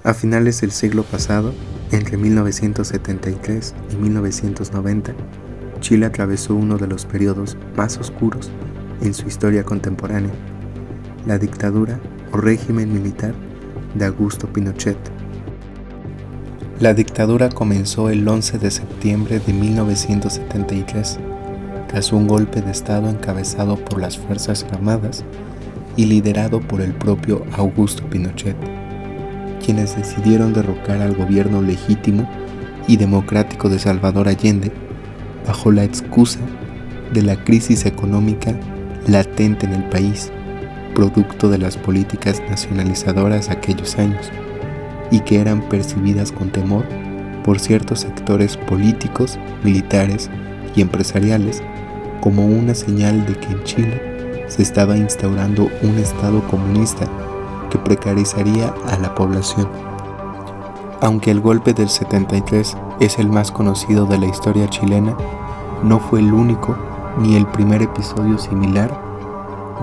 A finales del siglo pasado, entre 1973 y 1990, Chile atravesó uno de los periodos más oscuros en su historia contemporánea, la dictadura o régimen militar de Augusto Pinochet. La dictadura comenzó el 11 de septiembre de 1973, tras un golpe de Estado encabezado por las Fuerzas Armadas y liderado por el propio Augusto Pinochet, quienes decidieron derrocar al gobierno legítimo y democrático de Salvador Allende bajo la excusa de la crisis económica latente en el país, producto de las políticas nacionalizadoras de aquellos años, y que eran percibidas con temor por ciertos sectores políticos, militares y empresariales como una señal de que en Chile se estaba instaurando un Estado comunista que precarizaría a la población. Aunque el golpe del 73 es el más conocido de la historia chilena, no fue el único ni el primer episodio similar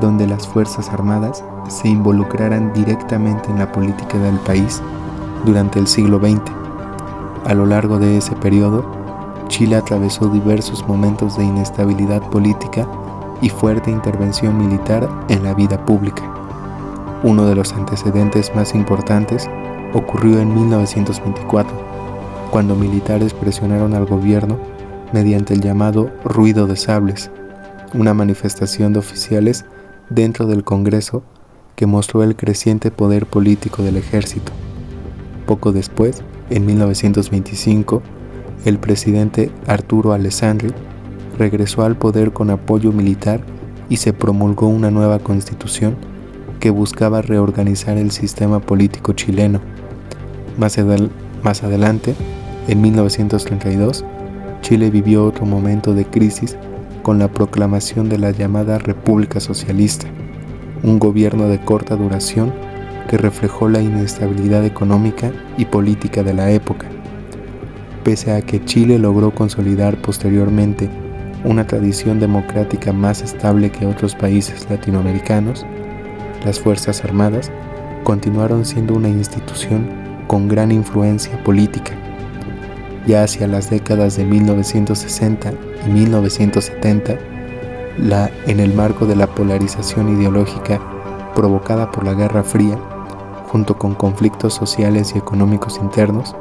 donde las Fuerzas Armadas se involucraran directamente en la política del país durante el siglo XX. A lo largo de ese periodo, Chile atravesó diversos momentos de inestabilidad política y fuerte intervención militar en la vida pública. Uno de los antecedentes más importantes ocurrió en 1924, cuando militares presionaron al gobierno mediante el llamado ruido de sables, una manifestación de oficiales dentro del Congreso que mostró el creciente poder político del ejército. Poco después, en 1925, el presidente Arturo Alessandri regresó al poder con apoyo militar y se promulgó una nueva constitución que buscaba reorganizar el sistema político chileno. Más adelante, en 1932, Chile vivió otro momento de crisis con la proclamación de la llamada República Socialista, un gobierno de corta duración que reflejó la inestabilidad económica y política de la época. Pese a que Chile logró consolidar posteriormente una tradición democrática más estable que otros países latinoamericanos, las Fuerzas Armadas continuaron siendo una institución con gran influencia política. Ya hacia las décadas de 1960 y 1970, en el marco de la polarización ideológica provocada por la Guerra Fría, junto con conflictos sociales y económicos internos,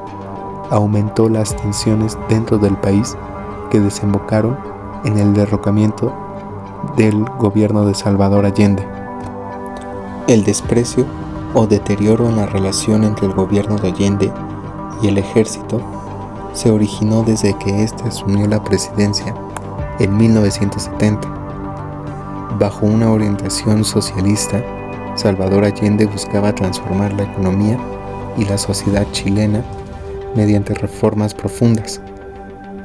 aumentó las tensiones dentro del país que desembocaron en el derrocamiento del gobierno de Salvador Allende. El desprecio o deterioro en la relación entre el gobierno de Allende y el ejército se originó desde que éste asumió la presidencia en 1970. Bajo una orientación socialista, Salvador Allende buscaba transformar la economía y la sociedad chilena mediante reformas profundas.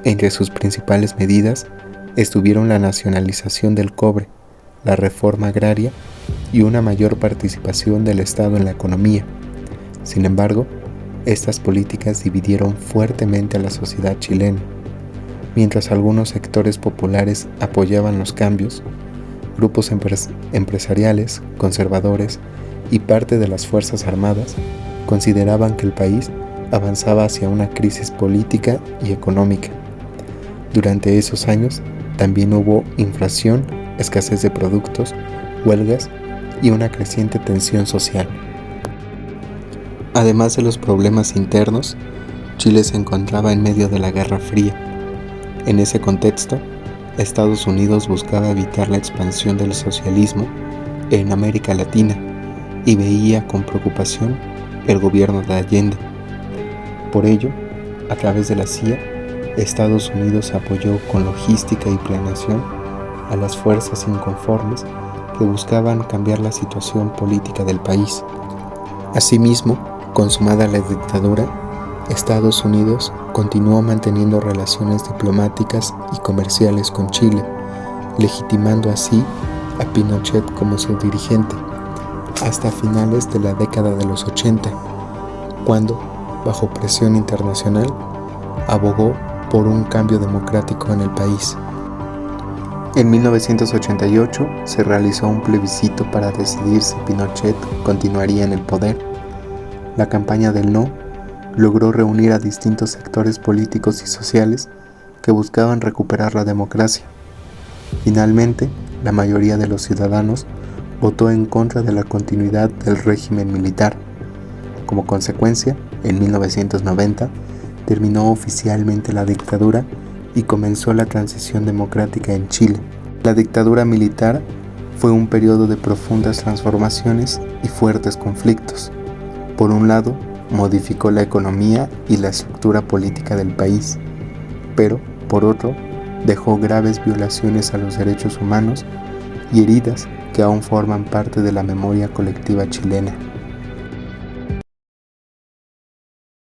Entre sus principales medidas estuvieron la nacionalización del cobre, la reforma agraria y una mayor participación del Estado en la economía. Sin embargo, estas políticas dividieron fuertemente a la sociedad chilena. Mientras algunos sectores populares apoyaban los cambios, grupos empresariales, conservadores y parte de las Fuerzas Armadas consideraban que el país avanzaba hacia una crisis política y económica. Durante esos años también hubo inflación, escasez de productos, huelgas y una creciente tensión social. Además de los problemas internos, Chile se encontraba en medio de la Guerra Fría. En ese contexto, Estados Unidos buscaba evitar la expansión del socialismo en América Latina y veía con preocupación el gobierno de Allende. Por ello, a través de la CIA, Estados Unidos apoyó con logística y planeación a las fuerzas inconformes que buscaban cambiar la situación política del país. Asimismo, consumada la dictadura, Estados Unidos continuó manteniendo relaciones diplomáticas y comerciales con Chile, legitimando así a Pinochet como su dirigente, hasta finales de la década de los 80, cuando, bajo presión internacional, abogó por un cambio democrático en el país. En 1988 se realizó un plebiscito para decidir si Pinochet continuaría en el poder. La campaña del no logró reunir a distintos sectores políticos y sociales que buscaban recuperar la democracia. Finalmente, la mayoría de los ciudadanos votó en contra de la continuidad del régimen militar. Como consecuencia, en 1990 terminó oficialmente la dictadura y comenzó la transición democrática en Chile. La dictadura militar fue un periodo de profundas transformaciones y fuertes conflictos. Por un lado, modificó la economía y la estructura política del país, pero, por otro, dejó graves violaciones a los derechos humanos y heridas que aún forman parte de la memoria colectiva chilena.